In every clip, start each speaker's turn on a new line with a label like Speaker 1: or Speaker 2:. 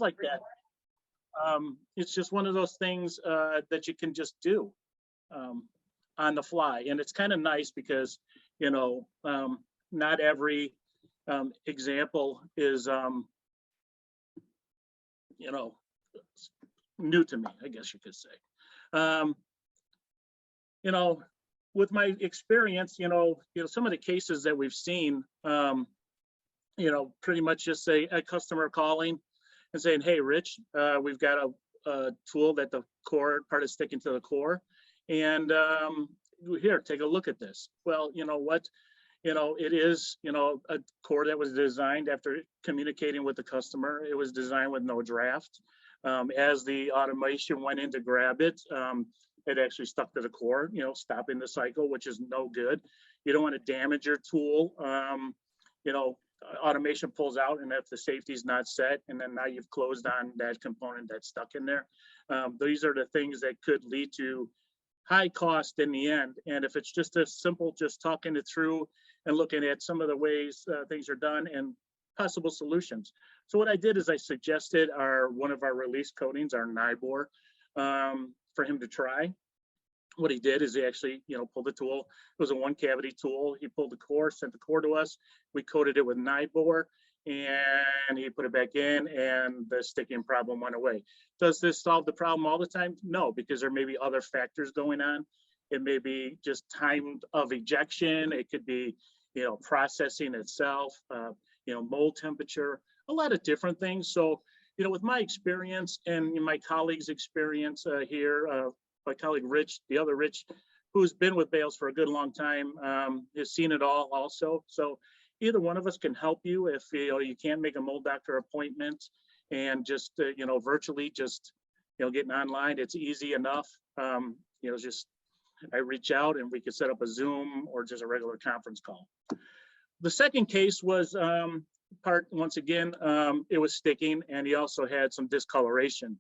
Speaker 1: like that. It's just one of those things that you can just do on the fly. And it's kind of nice because, you know, not every example is, you know, new to me, I guess you could say. You know, with my experience, you know, some of the cases that we've seen, you know, pretty much just say a customer calling and saying, hey, Rich, we've got a tool that the core part is sticking to the core. And here, take a look at this. Well, you know what? You know, it is, you know, a core that was designed after communicating with the customer. It was designed with no draft. As the automation went in to grab it, it actually stuck to the core, you know, stopping the cycle, which is no good. You don't want to damage your tool. You know, automation pulls out, and if the safety is not set, and then now you've closed on that component that's stuck in there. These are the things that could lead to high cost in the end. And if it's just as simple, just talking it through and looking at some of the ways things are done and possible solutions. So what I did is I suggested one of our release coatings, our NIBOR, for him to try. What he did is he actually, you know, pulled the tool. It was a 1-cavity tool. He pulled the core, sent the core to us. We coated it with NIBOR, and he put it back in, and the sticking problem went away. Does this solve the problem all the time? No, because there may be other factors going on. It may be just time of ejection. It could be, you know, processing itself, you know, mold temperature, a lot of different things. So, you know, with my experience and my colleagues' experience here, my colleague Rich, the other Rich, who's been with Bales for a good long time, has seen it all also. So either one of us can help you if, you know, you can't make a mold doctor appointment, and just, you know, virtually just, you know, getting online, it's easy enough. You know, just I reach out and we could set up a Zoom or just a regular conference call. The second case was once again, it was sticking, and he also had some discoloration.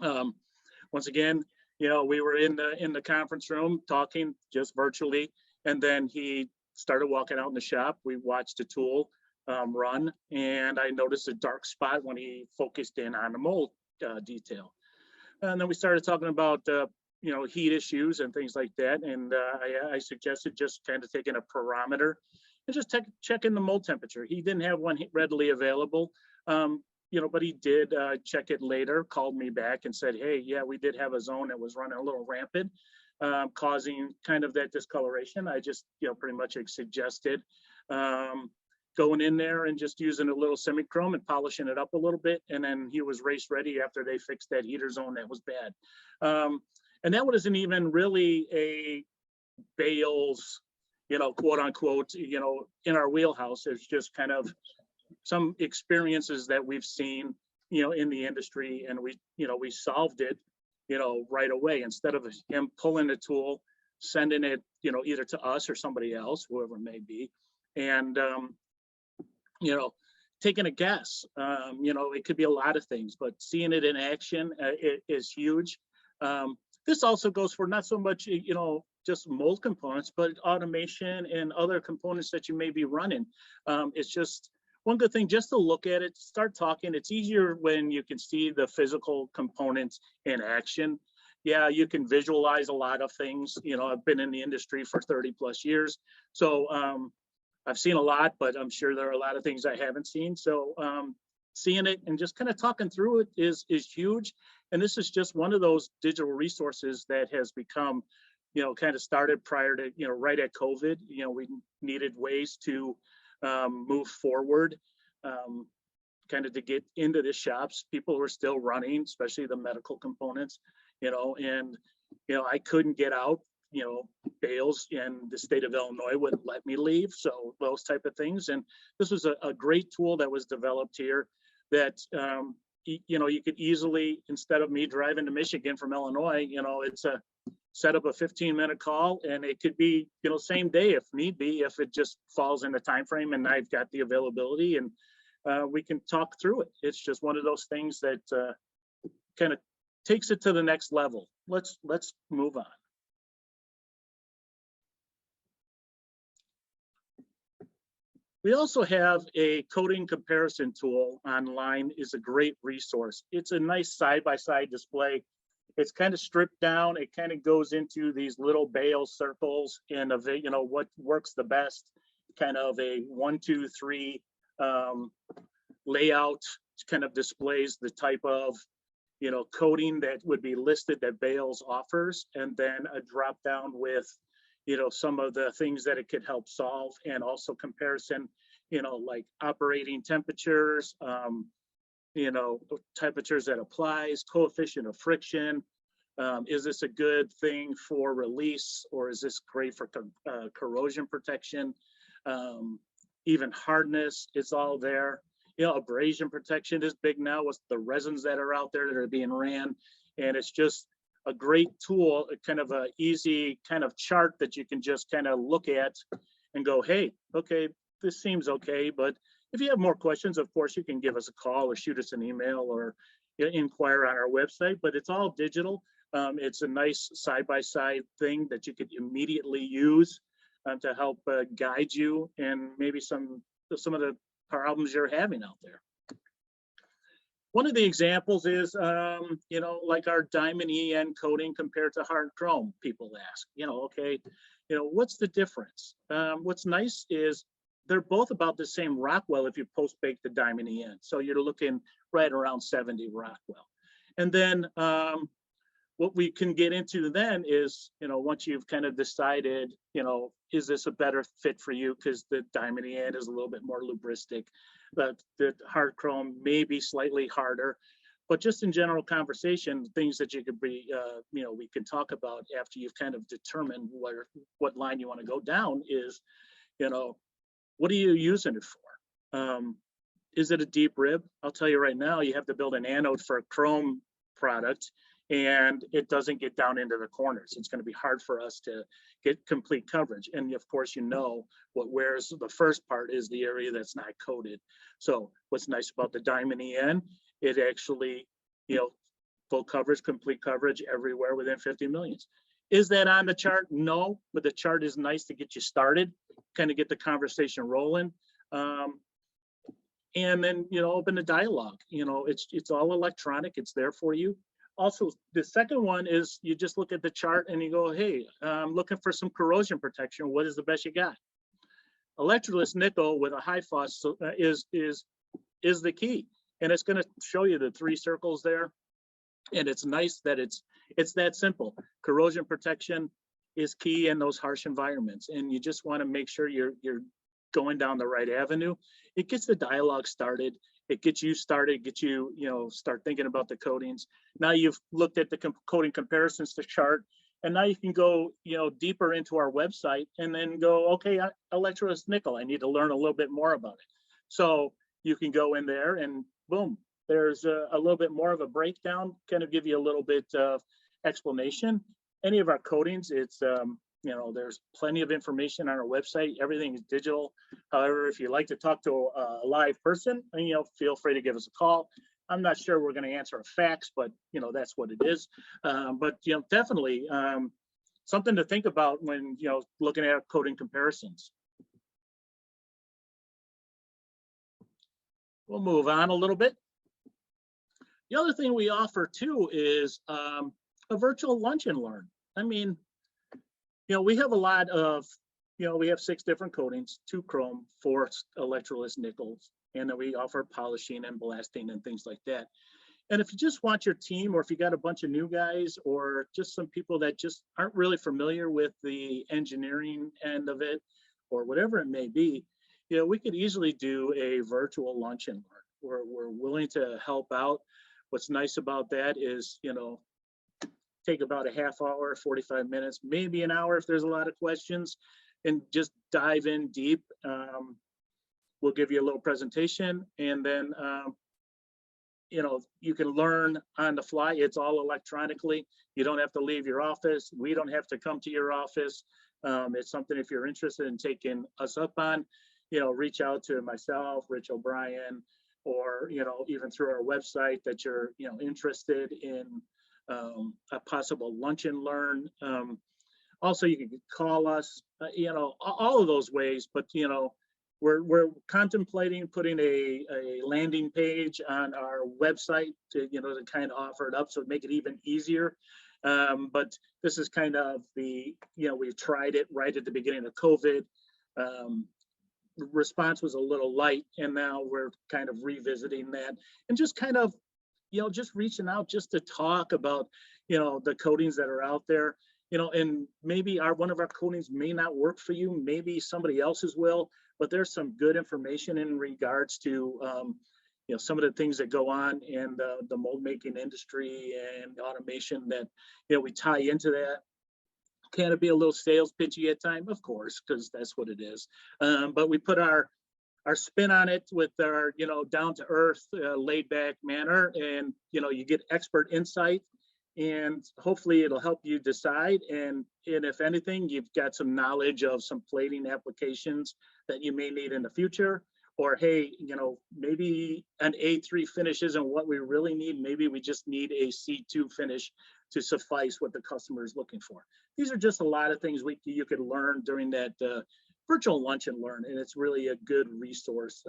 Speaker 1: Once again, you know, we were in the conference room talking just virtually, and then he started walking out in the shop. We watched the tool run, and I noticed a dark spot when he focused in on the mold detail. And then we started talking about you know, heat issues and things like that. And I suggested just kind of taking a barometer and just checking the mold temperature. He didn't have one readily available, you know, but he did check it later, called me back and said, hey, yeah, we did have a zone that was running a little rampant, causing kind of that discoloration. I just, you know, pretty much suggested going in there and just using a little semi-chrome and polishing it up a little bit. And then he was race ready after they fixed that heater zone that was bad. And that wasn't even really a Bales, you know, quote unquote, you know, in our wheelhouse. It's just kind of some experiences that we've seen, you know, in the industry, and we, you know, we solved it, you know, right away, instead of him pulling the tool, sending it, you know, either to us or somebody else, whoever it may be, and you know, taking a guess. You know, it could be a lot of things, but seeing it in action is huge. This also goes for not so much, you know, just mold components, but automation and other components that you may be running. It's just one good thing just to look at it, start talking. It's easier when you can see the physical components in action. Yeah, you can visualize a lot of things. You know, I've been in the industry for 30 plus years. So I've seen a lot, but I'm sure there are a lot of things I haven't seen. So seeing it and just kind of talking through it is huge. And this is just one of those digital resources that has become, you know, kind of started prior to, you know, right at COVID. You know, we needed ways to move forward, kind of to get into the shops. People were still running, especially the medical components, you know, and, you know, I couldn't get out. You know, Bales in the state of Illinois wouldn't let me leave. So those type of things. And this was a great tool that was developed here that, you know, you could easily, instead of me driving to Michigan from Illinois, you know, it's a set up a 15-minute call, and it could be, you know, same day if need be, if it just falls in the time frame and I've got the availability, and we can talk through it. It's just one of those things that kind of takes it to the next level. Let's move on. We also have a coding comparison tool online. Is a great resource. It's a nice side-by-side display. It's kind of stripped down. It kind of goes into these little Bales circles and of what works the best, kind of a 1, 2, 3 layout. Kind of displays the type of coding that would be listed that Bales offers, and then a drop down with some of the things that it could help solve, and also comparison, like operating temperatures, temperatures that applies, coefficient of friction. Is this a good thing for release, or is this great for corrosion protection? Even hardness, it's all there. Abrasion protection is big now with the resins that are out there that are being ran. And it's just a great tool, kind of a easy kind of chart that you can just kind of look at and go, hey, okay, this seems okay. But if you have more questions, of course, you can give us a call or shoot us an email or inquire on our website, but it's all digital. It's a nice side-by-side thing that you could immediately use to help guide you and maybe some of the problems you're having out there. One of the examples is, like our diamond EN coating compared to hard chrome. People ask, okay, what's the difference? What's nice is they're both about the same Rockwell if you post-bake the diamond EN. So you're looking right around 70 Rockwell. And then what we can get into then is, once you've kind of decided, is this a better fit for you? Because the diamond EN is a little bit more lubricating. The hard chrome may be slightly harder, but just in general conversation, things that you could be, we can talk about after you've kind of determined what line you want to go down is, what are you using it for? Is it a deep rib? I'll tell you right now, you have to build an anode for a chrome product, and it doesn't get down into the corners. It's going to be hard for us to get complete coverage. And of course, what wears the first part is the area that's not coated. So what's nice about the diamond EN, it actually, full coverage, complete coverage everywhere within 50 millions. Is that on the chart? No, but the chart is nice to get you started, kind of get the conversation rolling. And then, open the dialogue. It's all electronic. It's there for you. Also, the second one is you just look at the chart and you go, hey, I'm looking for some corrosion protection. What is the best you got? Electroless nickel with a high phos is the key. And it's going to show you the 3 circles there. And it's nice that it's that simple. Corrosion protection is key in those harsh environments. And you just want to make sure you're going down the right avenue. It gets the dialogue started. It gets you started, start thinking about the coatings. Now you've looked at the coating comparisons to chart, and now you can go, deeper into our website and then go, okay, electroless nickel, I need to learn a little bit more about it. So you can go in there and boom, there's a little bit more of a breakdown, kind of give you a little bit of explanation. Any of our coatings, it's, there's plenty of information on our website. Everything is digital. However, if you like to talk to a live person, feel free to give us a call. I'm not sure we're going to answer a fax, but that's what it is. But definitely something to think about when looking at coating comparisons. We'll move on a little bit. The other thing we offer too is a virtual lunch and learn. I mean, we have a lot of, we have 6 different coatings, 2 chrome, 4 electroless nickels, and then we offer polishing and blasting and things like that. And if you just want your team, or if you got a bunch of new guys, or just some people that just aren't really familiar with the engineering end of it, or whatever it may be, we could easily do a virtual lunch and learn. We're willing to help out. What's nice about that is, take about a half hour, 45 minutes, maybe an hour if there's a lot of questions, and just dive in deep. We'll give you a little presentation, and then you can learn on the fly. It's all electronically. You don't have to leave your office. We don't have to come to your office. It's something, if you're interested in taking us up on, reach out to myself, Rich O'Brien, or even through our website that you're interested in a possible lunch and learn. Also, you can call us, all of those ways, but we're contemplating putting a landing page on our website to, to kind of offer it up, so make it even easier. But this is kind of the, we've tried it right at the beginning of COVID. Response was a little light, and now we're kind of revisiting that and just kind of, just reaching out just to talk about, the coatings that are out there, and maybe one of our coatings may not work for you, maybe somebody else's will, but there's some good information in regards to, some of the things that go on in the mold making industry and automation that, we tie into that. Can it be a little sales pitchy at time? Of course, because that's what it is. But we put our spin on it with our, down to earth, laid back manner, and, you get expert insight, and hopefully it'll help you decide. And if anything, you've got some knowledge of some plating applications that you may need in the future, or, hey, maybe an A3 finish isn't what we really need. Maybe we just need a C2 finish to suffice what the customer is looking for. These are just a lot of things you could learn during that virtual lunch and learn, and it's really a good resource.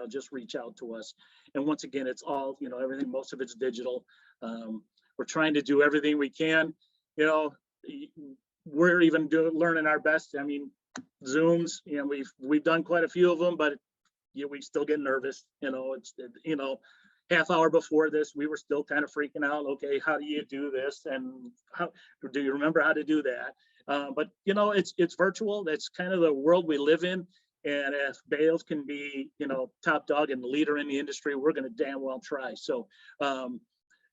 Speaker 1: Just reach out to us. And once again, it's all, everything, most of it's digital. We're trying to do everything we can. We're even learning our best. I mean, Zooms, we've done quite a few of them, but we still get nervous. It's, half hour before this, we were still kind of freaking out. Okay, how do you do this? And how do you remember how to do that? But it's virtual. That's kind of the world we live in. And if Bales can be, top dog and leader in the industry, we're going to damn well try. So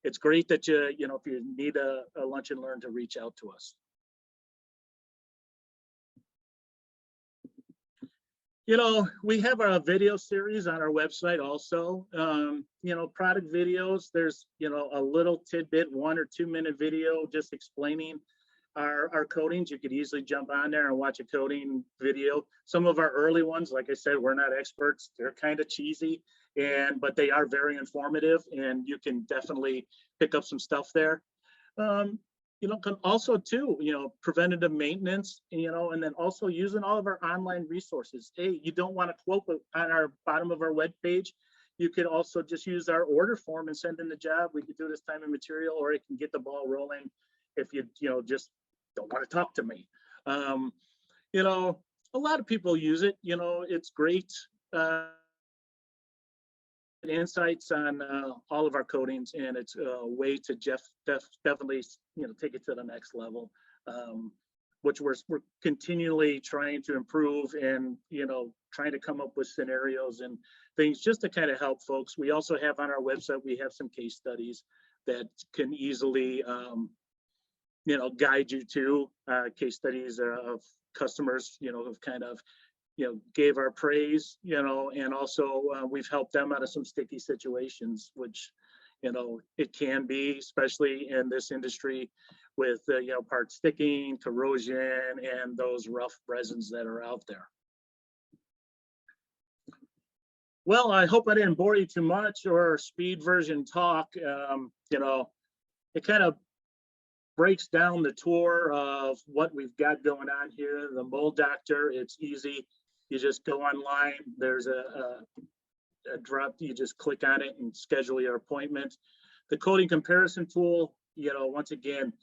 Speaker 1: it's great that if you need a lunch and learn, to reach out to us. We have a video series on our website also. Product videos, there's, a little tidbit, 1 or 2 minute video just explaining our coatings. You could easily jump on there and watch a coating video. Some of our early ones, like I said, we're not experts. They're kind of cheesy, but they are very informative, and you can definitely pick up some stuff there. Can also too, preventative maintenance, and then also using all of our online resources. Hey, you don't want to quote on our bottom of our web page. You could also just use our order form and send in the job. We could do this time and material, or it can get the ball rolling if you, just don't want to talk to me. A lot of people use it. It's great. Insights on all of our coatings, and it's a way to definitely take it to the next level, which we're continually trying to improve, and trying to come up with scenarios and things just to kind of help folks. We also have on our website, we have some case studies that can easily guide you to case studies of customers who've kind of gave our praise, and also we've helped them out of some sticky situations, which, it can be, especially in this industry with, part sticking, corrosion, and those rough resins that are out there. Well, I hope I didn't bore you too much or speed version talk. It kind of breaks down the tour of what we've got going on here. The Mold Doctor, it's easy. You just go online, there's a drop, you just click on it and schedule your appointment. The coating comparison tool, once again,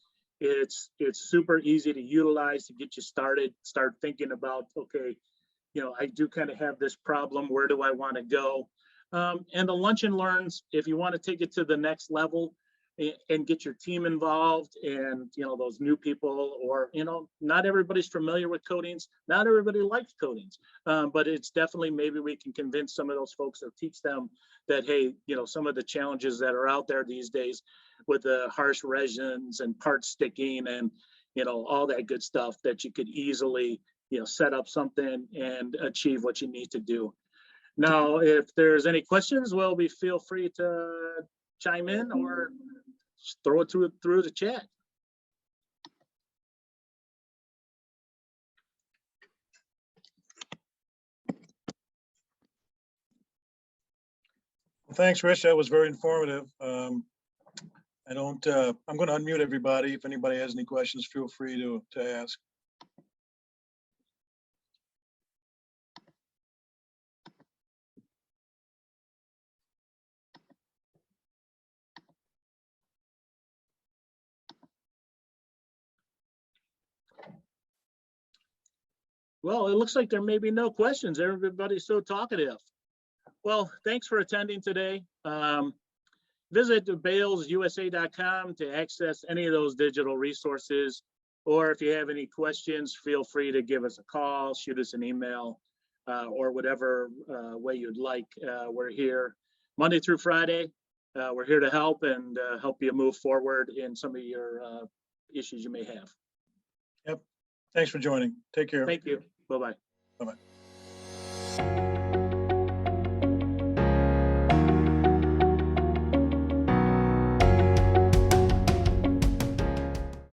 Speaker 1: it's super easy to utilize to get you started, start thinking about, okay, I do kind of have this problem, where do I want to go? And the lunch and learns, if you want to take it to the next level and get your team involved, and those new people, or not everybody's familiar with coatings, not everybody likes coatings, but it's definitely, maybe we can convince some of those folks or teach them that, hey, some of the challenges that are out there these days with the harsh resins and part sticking and all that good stuff, that you could easily set up something and achieve what you need to do. Now, if there's any questions, well, feel free to chime in or just throw it through the chat.
Speaker 2: Well, thanks, Rich. That was very informative. I'm going to unmute everybody. If anybody has any questions, feel free to ask.
Speaker 1: Well, it looks like there may be no questions. Everybody's so talkative. Well, thanks for attending today. Visit balesusa.com to access any of those digital resources. Or if you have any questions, feel free to give us a call, shoot us an email, or whatever way you'd like. We're here Monday through Friday. We're here to help and help you move forward in some of your issues you may have.
Speaker 2: Yep. Thanks for joining. Take care.
Speaker 1: Thank you. Bye-bye.
Speaker 2: Bye-bye.